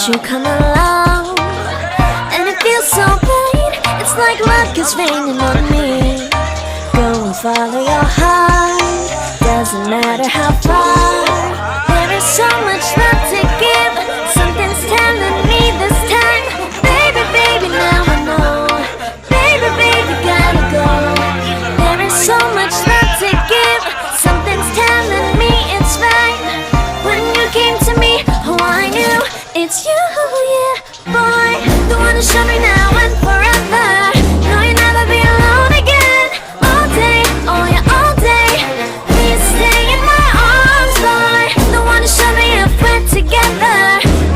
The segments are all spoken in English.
you come along. And it feels so right, it's like luck is raining on me. Go and follow your heart, doesn't matter how far. There is so much love to give, something's telling me this time. Baby, baby, now I know. Baby, baby, gotta go. There is so much love to give, something's telling me it's right. When you came to me, oh I knew it's you, yeah, boy. The one to show me now and forever. No, you'll never be alone again. All day, oh yeah, all day. Please stay in my arms, boy. The one to show me if we're together.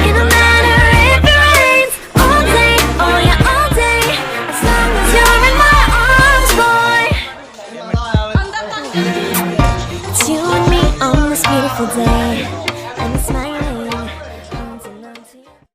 It don't matter if it rains. All day, oh yeah, all day. As long as you're in my arms, boy. It's you and me on this beautiful day.